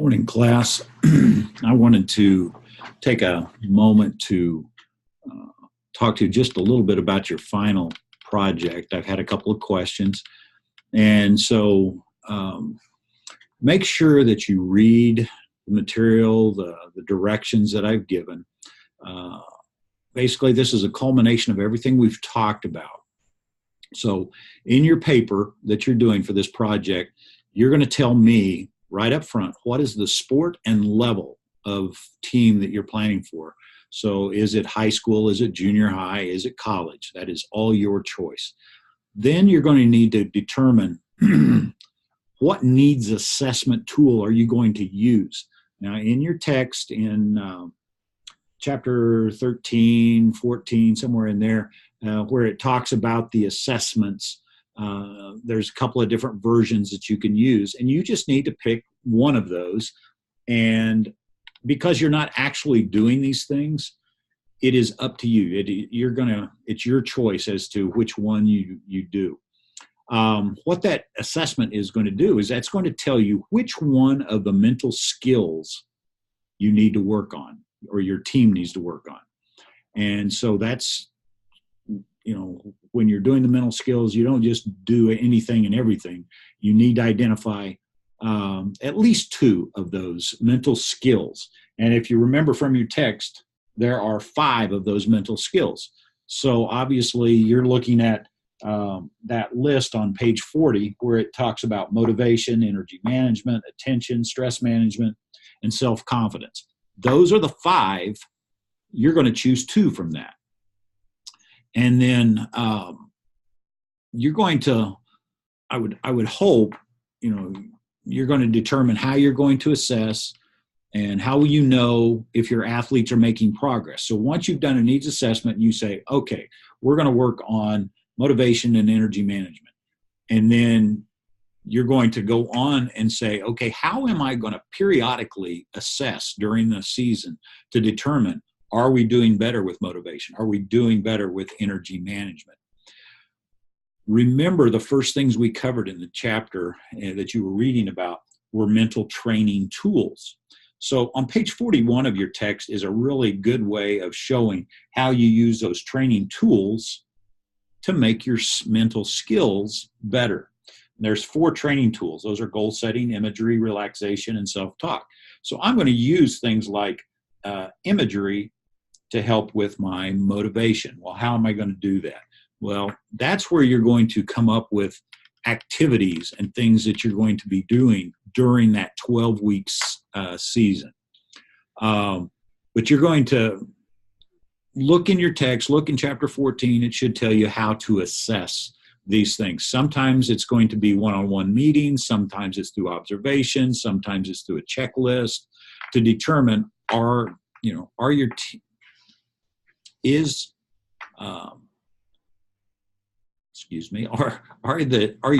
Morning, class. I wanted to take a moment to talk to you just a little bit about your final project. I've had a couple of questions, and so make sure that you read the material, the directions that I've given. Basically, this is a culmination of everything we've talked about. So in your paper that you're doing for this project, you're going to tell me right up front, what is the sport and level of team that you're planning for? So is it high school? Is it junior high? Is it college? That is all your choice. Then you're going to need to determine what needs assessment tool are you going to use. Now, in your text in chapter 13, 14, somewhere in there, where it talks about the assessments, there's a couple of different versions that you can use, and you just need to pick one of those. And because you're not actually doing these things, it is up to you. It's your choice as to which one you do. What that assessment is going to do is that's going to tell you which one of the mental skills you need to work on, or your team needs to work on. And so that's, when you're doing the mental skills, you don't just do anything and everything. You need to identify at least two of those mental skills. And if you remember from your text, there are 5 of those mental skills. So obviously you're looking at that list on page 40, where it talks about motivation, energy management, attention, stress management, and self-confidence. Those are the 5. You're going to choose 2 from that. And then you're going to, I would hope, you're going to determine how you're going to assess and how will you know if your athletes are making progress. So once you've done a needs assessment, you say, okay, we're going to work on motivation and energy management. And then you're going to go on and say, okay, how am I going to periodically assess during the season to determine, are we doing better with motivation? Are we doing better with energy management? Remember, the first things we covered in the chapter that you were reading about were mental training tools. So on page 41 of your text is a really good way of showing how you use those training tools to make your mental skills better. And there's 4 training tools. Those are goal setting, imagery, relaxation, and self-talk. So I'm going to use things like imagery to help with my motivation. Well, how am I going to do that? Well, that's where you're going to come up with activities and things that you're going to be doing during that 12 weeks season. But you're going to look in your text, look in chapter 14, it should tell you how to assess these things. Sometimes it's going to be one-on-one meetings, sometimes it's through observation, sometimes it's through a checklist to determine are your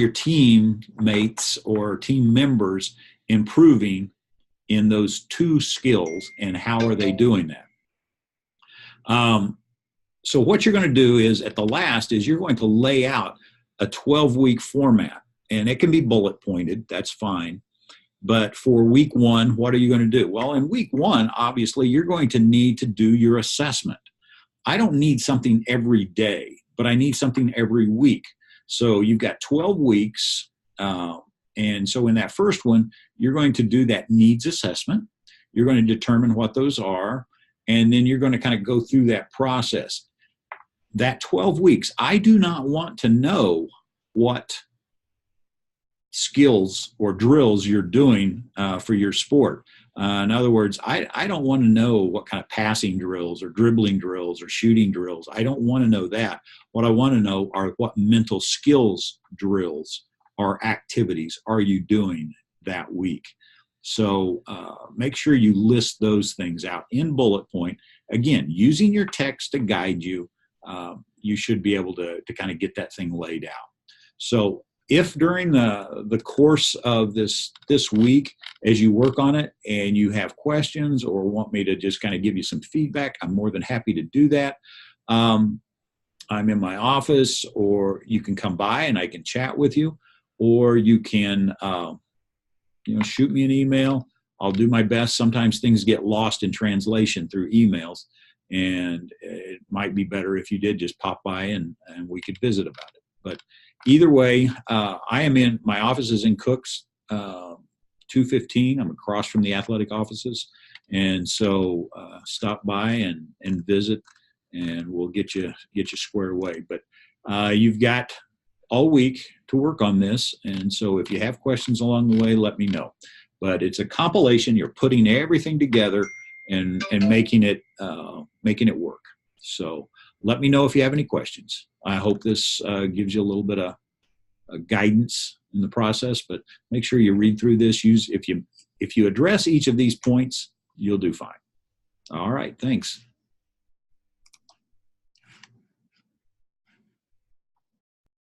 teammates or team members improving in those 2 skills, and how are they doing that? So what you're going to do is at the last is you're going to lay out a 12-week format, and it can be bullet pointed. That's fine. But for week 1, what are you going to do? Well, in week 1, obviously, you're going to need to do your assessment. I don't need something every day, but I need something every week. So you've got 12 weeks. And so in that first one, you're going to do that needs assessment. You're going to determine what those are. And then you're going to kind of go through that process. That 12 weeks, I do not want to know what skills or drills you're doing for your sport. In other words, I don't want to know what kind of passing drills or dribbling drills or shooting drills. I don't want to know that. What I want to know are what mental skills drills or activities are you doing that week. So make sure you list those things out in bullet point. Again, using your text to guide you, you should be able to kind of get that thing laid out. So if during the course of this week, as you work on it and you have questions or want me to just kind of give you some feedback, I'm more than happy to do that. I'm in my office, or you can come by and I can chat with you, or you can shoot me an email. I'll do my best. Sometimes things get lost in translation through emails, and it might be better if you did just pop by and we could visit about it. But either way, my office is in Cooks, 215. I'm across from the athletic offices. And so stop by and visit, and we'll get you squared away. But you've got all week to work on this. And so if you have questions along the way, let me know. But it's a compilation. You're putting everything together and making it work. So let me know if you have any questions. I hope this gives you a little bit of guidance in the process, but make sure you read through this. If you address each of these points, you'll do fine. All right. Thanks.